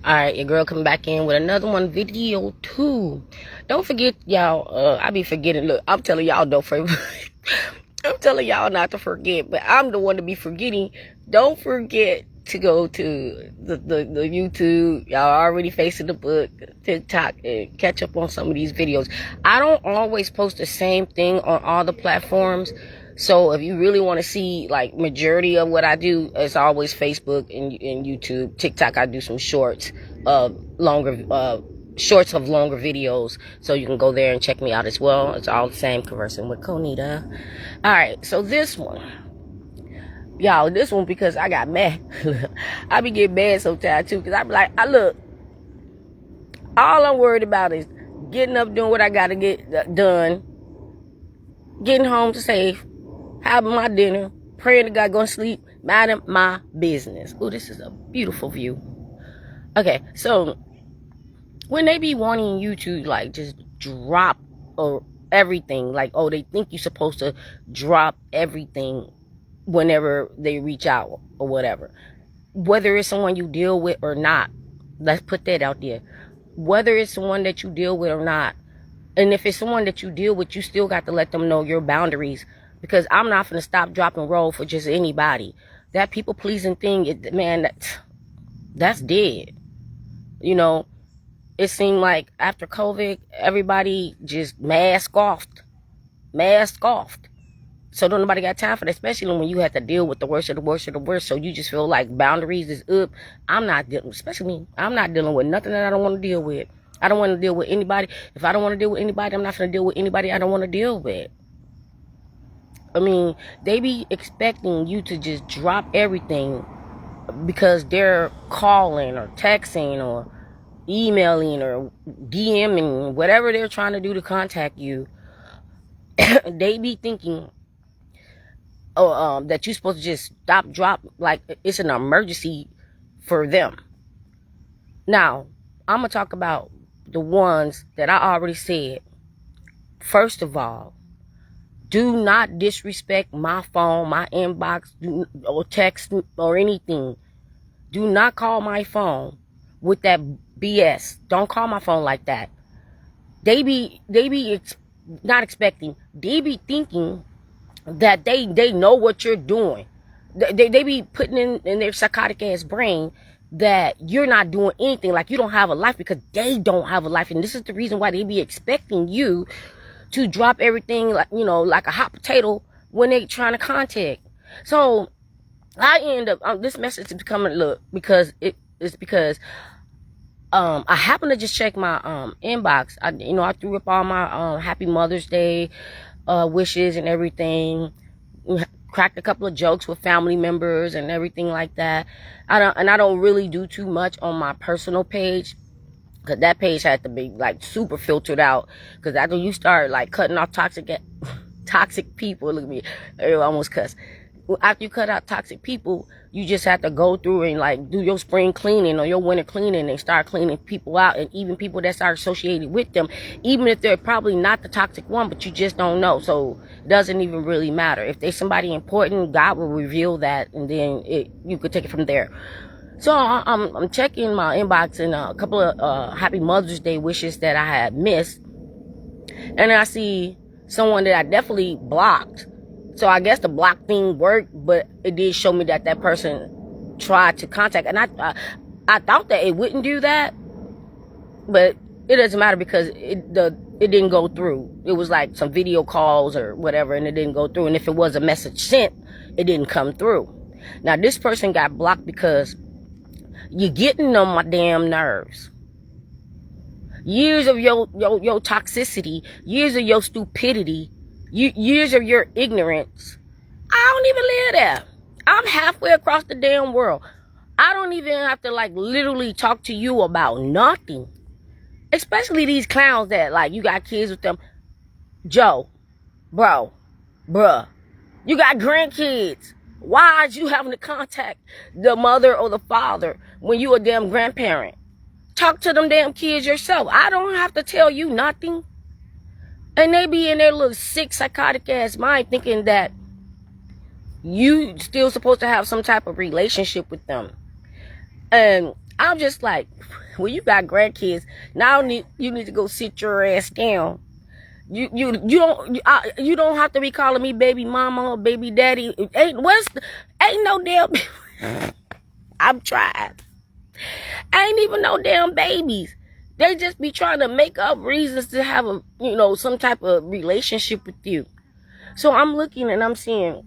Alright, your girl coming back in with another video too. Don't forget, y'all, I be forgetting. Look, I'm telling y'all don't forget. I'm telling y'all not to forget, but I'm the one to be forgetting. Don't forget to go to the YouTube. Y'all already facing the book, TikTok, and catch up on some of these videos. I don't always post the same thing on all the platforms. So if you really want to see like majority of what I do, it's always Facebook and YouTube. TikTok, I do some shorts, shorts of longer videos. So you can go there and check me out as well. It's all the same, Conversing with Conita. All right, so this one, y'all, because I got mad. I be getting mad sometimes too, because I be like, look, all I'm worried about is getting up, doing what I got to get done, getting home safe, having my dinner, praying to God, going to sleep, minding my business. Oh, this is a beautiful view. Okay, so when they be wanting you to like just drop or everything, like, oh, they think you're supposed to drop everything whenever they reach out or whatever, whether it's someone you deal with or not. Let's put that out there. Whether it's someone that you deal with or not, and if it's someone that you deal with, you still got to let them know your boundaries, because I'm not going to stop, drop, and roll for just anybody. That people pleasing thing, man, that's dead. You know, it seemed like after COVID, everybody just mask off. So don't nobody got time for that, especially when you have to deal with the worst of the worst of the worst. So you just feel like boundaries is up. I'm not dealing, especially me, I'm not dealing with nothing that I don't want to deal with. I don't want to deal with anybody. If I don't want to deal with anybody, I'm not going to deal with anybody I don't want to deal with. I mean, they be expecting you to just drop everything because they're calling or texting or emailing or DMing, whatever they're trying to do to contact you. They be thinking that you're supposed to just stop, drop, like it's an emergency for them. Now, I'm going to talk about the ones that I already said. First of all, do not disrespect my phone, my inbox, or text or anything. Do not call my phone with that BS. Don't call my phone like that. They be not expecting. They be thinking that they know what you're doing. They be putting in their psychotic ass brain that you're not doing anything, like you don't have a life, because they don't have a life. And this is the reason why they be expecting you to drop everything, like, you know, like a hot potato when they trying to contact. So I end up, this message is becoming, look, because it's because I happen to just check my inbox. I threw up all my happy Mother's Day wishes and everything. Cracked a couple of jokes with family members and everything like that. I don't really do too much on my personal page, because that page had to be like super filtered out. Because after you start like cutting off toxic people, look at me, I almost cuss. After you cut out toxic people, you just have to go through and like do your spring cleaning or your winter cleaning and start cleaning people out, and even people that are associated with them, even if they're probably not the toxic one, but you just don't know. So it doesn't even really matter. If there's somebody important, God will reveal that, and then you could take it from there. So I'm checking my inbox, and a couple of happy Mother's Day wishes that I had missed, and I see someone that I definitely blocked. So I guess the block thing worked, but it did show me that that person tried to contact. And I thought that it wouldn't do that, but it doesn't matter, because it didn't go through. It was like some video calls or whatever, and it didn't go through. And if it was a message sent, it didn't come through. Now, this person got blocked because you're getting on my damn nerves. Years of your toxicity, years of your stupidity, years of your ignorance. I don't even live there. I'm halfway across the damn world. I don't even have to like literally talk to you about nothing. Especially these clowns that like you got kids with them. Joe, bruh, you got grandkids. Why is you having to contact the mother or the father when you a damn grandparent? Talk to them damn kids yourself. I don't have to tell you nothing. And they be in their little sick, psychotic ass mind thinking that you still supposed to have some type of relationship with them. And I'm just like, when you got grandkids, now you need to go sit your ass down. You don't have to be calling me baby mama or baby daddy. Ain't no damn. I'm trying. Ain't even no damn babies. They just be trying to make up reasons to have some type of relationship with you. So I'm looking and I'm seeing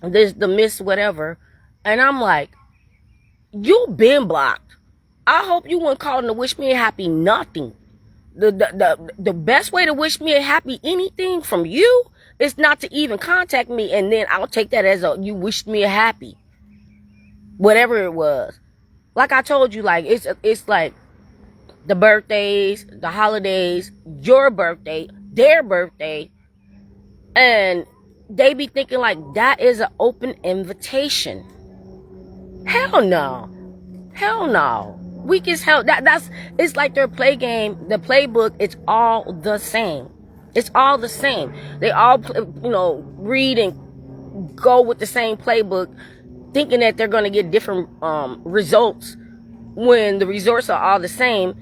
this, the miss whatever, and I'm like, you been blocked. I hope you weren't calling to wish me a happy nothing. The best way to wish me a happy anything from you is not to even contact me, and then I'll take that as you wished me a happy. Whatever it was. Like I told you, like it's like the birthdays, the holidays, your birthday, their birthday, and they be thinking like that is an open invitation. Hell no. Hell no. Weak as hell. It's like their play game, the playbook, it's all the same. It's all the same. They all read and go with the same playbook, thinking that they're going to get different results when the results are all the same,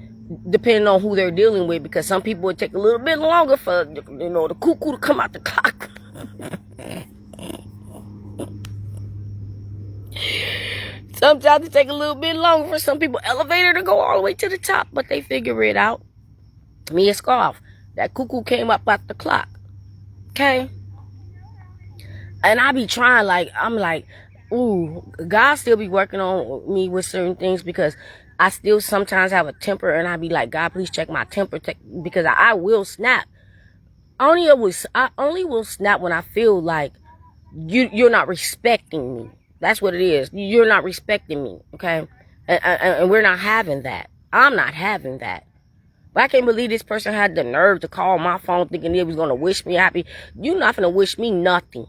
depending on who they're dealing with, because some people would take a little bit longer for the cuckoo to come out the clock. Sometimes it take a little bit longer for some people elevator to go all the way to the top, but they figure it out. Me and Scarf, that cuckoo came up at the clock. Okay? And I be trying, like, I'm like, ooh, God still be working on me with certain things, because I still sometimes have a temper, and I be like, God, please check my temper, because I will snap. I only will snap when I feel like you're not respecting me. That's what it is. You're not respecting me, okay? And we're not having that. I'm not having that. But I can't believe this person had the nerve to call my phone thinking he was going to wish me happy. You're not going to wish me nothing.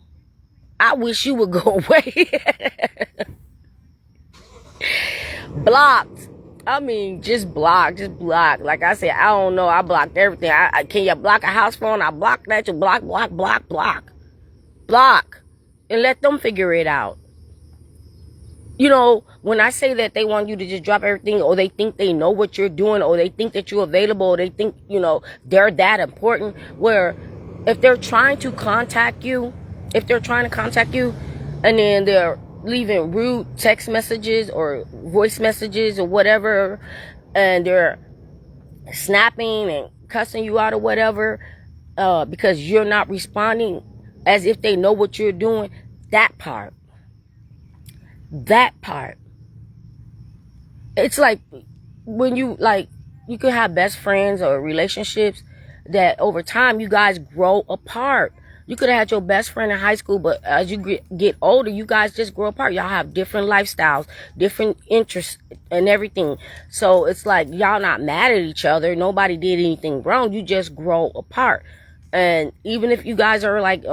I wish you would go away. Blocked. I mean, just block. Like I said, I don't know. I blocked everything. Can you block a house phone? I blocked that. You block. Block. And let them figure it out. When I say that they want you to just drop everything, or they think they know what you're doing, or they think that you're available, or they think, they're that important, where if they're trying to contact you, and then they're leaving rude text messages or voice messages or whatever, and they're snapping and cussing you out or whatever, because you're not responding as if they know what you're doing, that part. It's like when you could have best friends or relationships that over time you guys grow apart. You could have had your best friend in high school, but as you get older, you guys just grow apart. Y'all have different lifestyles, different interests and everything. So it's like y'all not mad at each other. Nobody did anything wrong. You just grow apart. And even if you guys are like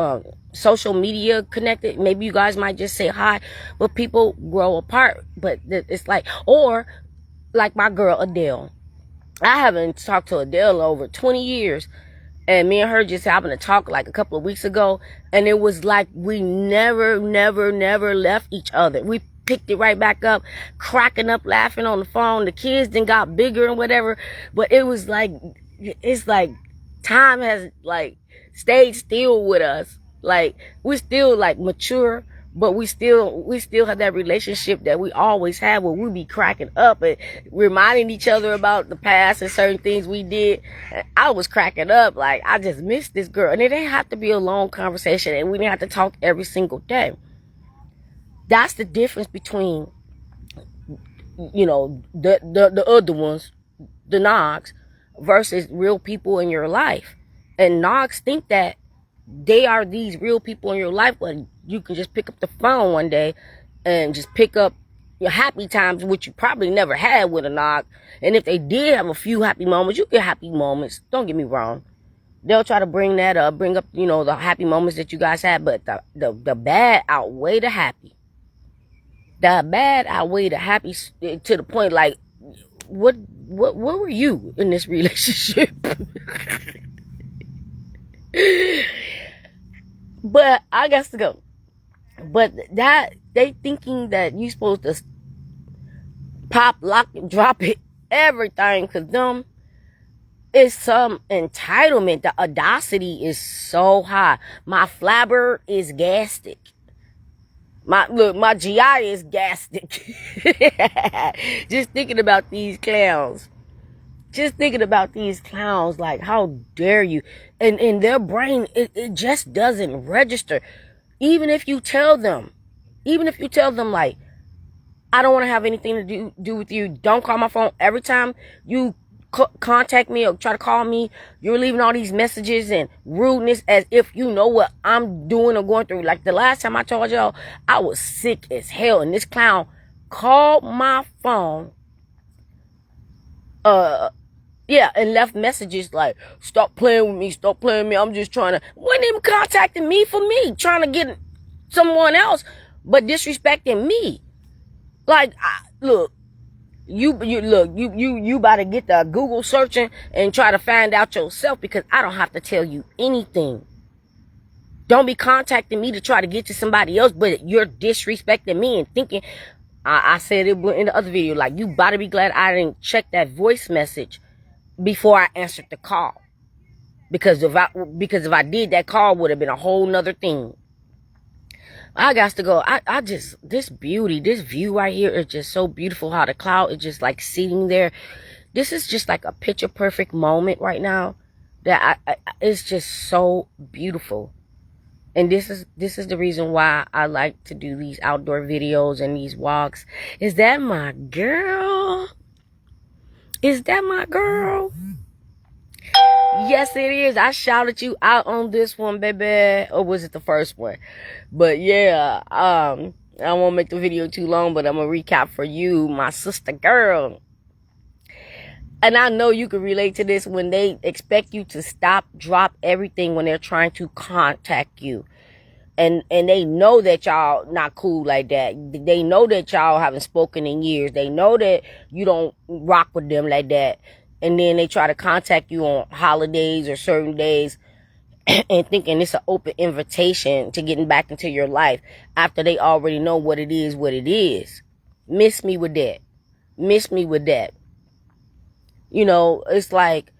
social media connected, maybe you guys might just say hi, but people grow apart. But it's like, or like my girl Adele. I haven't talked to Adele in over 20 years. And me and her just happened to talk like a couple of weeks ago. And it was like we never left each other. We picked it right back up, cracking up, laughing on the phone. The kids then got bigger and whatever. But it was like, it's like time has like stayed still with us. Like we're still like mature, but we still have that relationship that we always had, where we be cracking up and reminding each other about the past and certain things we did. I was cracking up, like I just missed this girl, and it didn't have to be a long conversation, and we didn't have to talk every single day. That's the difference between the other ones, the Nogs, versus real people in your life. And Nogs think that they are these real people in your life, but you can just pick up the phone one day and just pick up your happy times, which you probably never had with a Nog. And if they did have a few happy moments, you get happy moments. Don't get me wrong. They'll try to bring that up, bring up, the happy moments that you guys had, but the bad outweigh the happy. The bad outweigh the happy to the point like, what were you in this relationship? But I got to go. But that they thinking that you supposed to Pop, lock, and drop it, everything, because them is some entitlement. The audacity is so high. My flabber is gastic. My GI is gastic. Just thinking about these clowns. Just thinking about these clowns, like, how dare you? And in their brain, it just doesn't register. Even if you tell them, like, I don't want to have anything to do with you. Don't call my phone. Every time you contact me or try to call me, you're leaving all these messages and rudeness as if you know what I'm doing or going through. Like the last time I told y'all, I was sick as hell, and this clown called my phone, and left messages like, stop playing with me, I'm just trying to, wasn't even contacting me for me, trying to get someone else, but disrespecting me. Like, look, you about to get the Google searching and try to find out yourself, because I don't have to tell you anything. Don't be contacting me to try to get to somebody else, but you're disrespecting me and thinking, I said it in the other video, like, you better be glad I didn't check that voice message before I answered the call. Because if I did, that call would have been a whole nother thing. I got to go. I just, this beauty, this view right here is just so beautiful. How the cloud is just like sitting there. This is just like a picture perfect moment right now. That it's just so beautiful. And this is the reason why I like to do these outdoor videos and these walks. Is that my girl? Is that my girl? Yes, it is. I shouted you out on this one, baby. Or was it the first one? But yeah, I won't make the video too long, but I'm going to recap for you, my sister girl. And I know you can relate to this when they expect you to stop, drop everything when they're trying to contact you. And they know that y'all not cool like that. They know that y'all haven't spoken in years. They know that you don't rock with them like that. And then they try to contact you on holidays or certain days and thinking it's an open invitation to getting back into your life after they already know what it is. Miss me with that. You know, it's like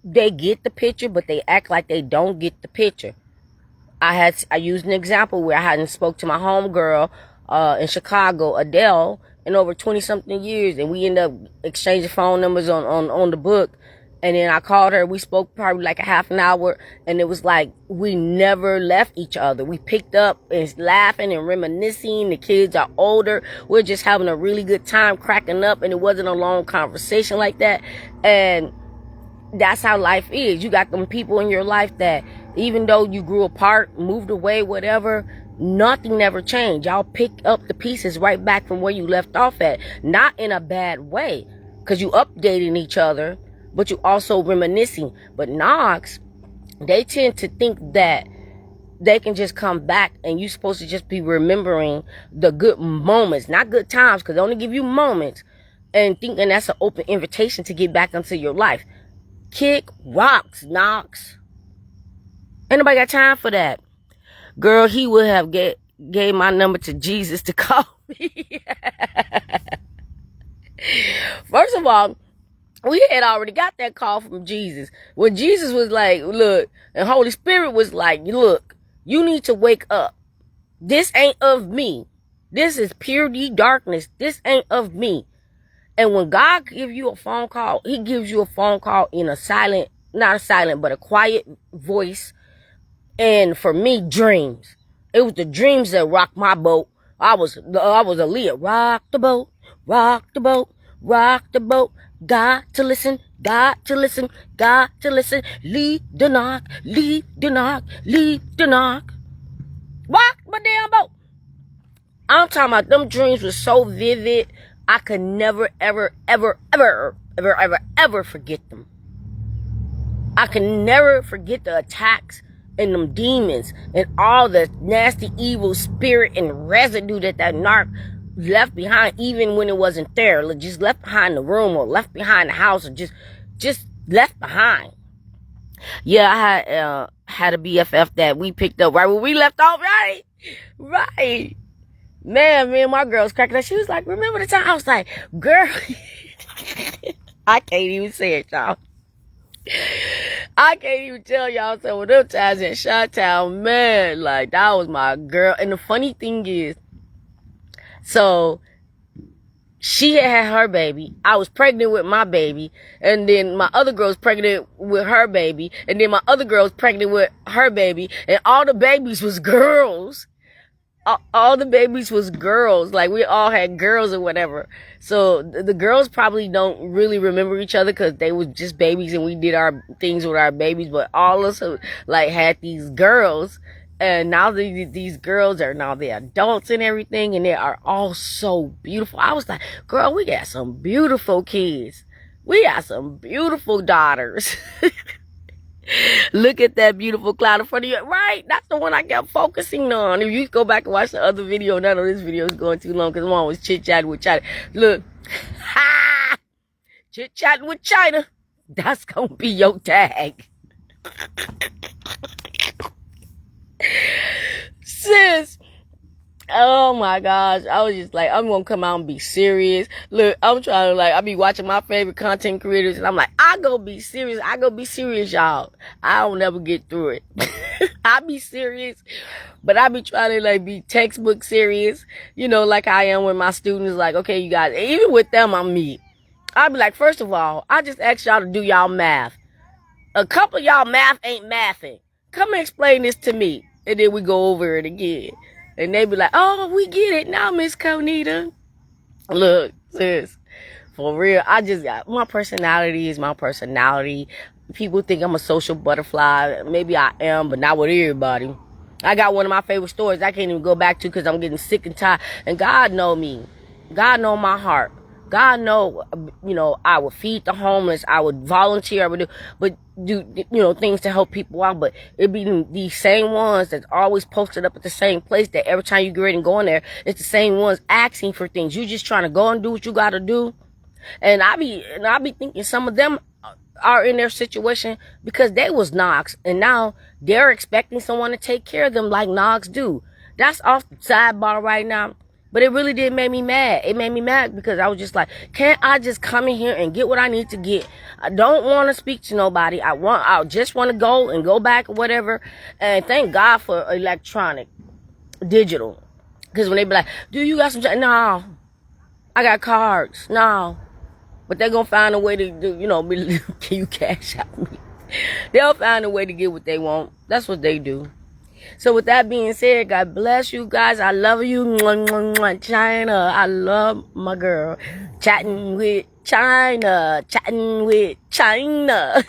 they get the picture, but they act like they don't get the picture. I used an example where I hadn't spoke to my homegirl in Chicago, Adele, in over 20-something years, and we ended up exchanging phone numbers on the book. And then I called her. We spoke probably like a half an hour, and it was like we never left each other. We picked up and laughing and reminiscing. The kids are older. We're just having a really good time, cracking up, and it wasn't a long conversation like that. And that's how life is. You got them people in your life that even though you grew apart, moved away, whatever, nothing never changed. Y'all pick up the pieces right back from where you left off at. Not in a bad way, because you updating each other, but you also reminiscing. But Knox, they tend to think that they can just come back and you're supposed to just be remembering the good moments, not good times, because they only give you moments, and thinking that's an open invitation to get back into your life. Kick rocks, Knox. Ain't nobody got time for that. Girl, he would have gave my number to Jesus to call me. First of all, we had already got that call from Jesus. When Jesus was like, look, and Holy Spirit was like, look, you need to wake up. This ain't of me. This is purity darkness. This ain't of me. And when God gives you a phone call, he gives you a phone call in a silent, not a silent, but a quiet voice. And for me, dreams. It was the dreams that rocked my boat. I was Aaliyah. Rock the boat, rock the boat, rock the boat. Got to listen, got to listen, got to listen. Leave the knock, leave the knock, leave the knock. Rock my damn boat. I'm talking about them dreams were so vivid, I could never, ever, ever, ever, ever, ever, ever forget them. I can never forget the attacks and them demons and all the nasty evil spirit and residue that narc left behind, even when it wasn't there. Like, just left behind the room or left behind the house, or just left behind. Yeah, I had a BFF that we picked up right where we left off, right? Man, me and my girl was cracking up. She was like, remember the time? I was like, girl, I can't even say it, y'all. I can't even tell y'all some of them times in Chi-Town, man, like, that was my girl. And the funny thing is, so, she had her baby. I was pregnant with my baby. And then my other girl was pregnant with her baby. And then my other girl was pregnant with her baby. And all the babies was girls. All the babies was girls. Like, we all had girls or whatever. So the girls probably don't really remember each other because they was just babies and we did our things with our babies. But all of us, like, had these girls. And now these girls are now they're adults and everything, and they are all so beautiful. I was like, girl, we got some beautiful kids. We got some beautiful daughters. Look at that beautiful cloud in front of you. Right? That's the one I kept focusing on. If you go back and watch the other video, none of this video is going too long because one was chit-chatting with China. Look. Ha! Chit-chatting with China. That's going to be your tag. Sis, oh my gosh, I was just like, I'm gonna come out and be serious. Look, I'm trying to, like, I be watching my favorite content creators and I'm like, I go be serious, y'all. I don't ever get through it. I be serious, but I be trying to, like, be textbook serious, you know, like I am with my students. Like, okay, you guys, even with them, I'm me. I be like, first of all, I just asked y'all to do y'all math. A couple of y'all math ain't mathing. Come and explain this to me. And then we go over it again. And they be like, oh, we get it now, Miss Conita. Look, sis, for real, I just got, my personality is my personality. People think I'm a social butterfly. Maybe I am, but not with everybody. I got one of my favorite stories I can't even go back to because I'm getting sick and tired. And God know me. God know my heart. God know, you know, I would feed the homeless. I would volunteer. I would do, you know, things to help people out. But it'd be these same ones that's always posted up at the same place that every time you get ready and go in there, it's the same ones asking for things. You just trying to go and do what you got to do. And I be thinking some of them are in their situation because they was Knox. And now they're expecting someone to take care of them like Knox do. That's off the sidebar right now. But it really did make me mad. It made me mad because I was just like, can't I just come in here and get what I need to get? I don't want to speak to nobody. I just want to go and go back or whatever. And thank God for electronic, digital. Because when they be like, do you got some? No, I got cards. No. But they're going to find a way to do, you know, can you cash out me? They'll find a way to get what they want. That's what they do. So with that being said, God bless you guys. I love you. Mwah, mwah, mwah. China. I love my girl. Chatting with China. Chatting with China.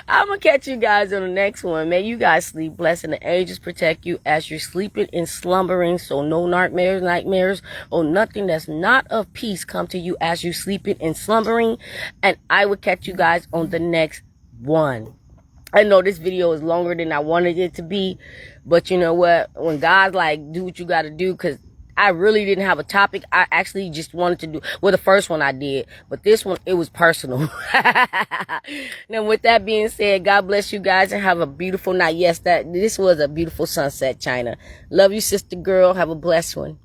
I'm going to catch you guys on the next one. May you guys sleep blessed and the angels protect you as you're sleeping and slumbering. So no nightmares, or nothing that's not of peace come to you as you're sleeping and slumbering. And I will catch you guys on the next one. I know this video is longer than I wanted it to be, but you know what? When God's like, do what you got to do, because I really didn't have a topic. I actually just wanted to do, well, the first one I did, but this one, it was personal. Now, with that being said, God bless you guys and have a beautiful night. Yes, this was a beautiful sunset, China. Love you, sister girl. Have a blessed one.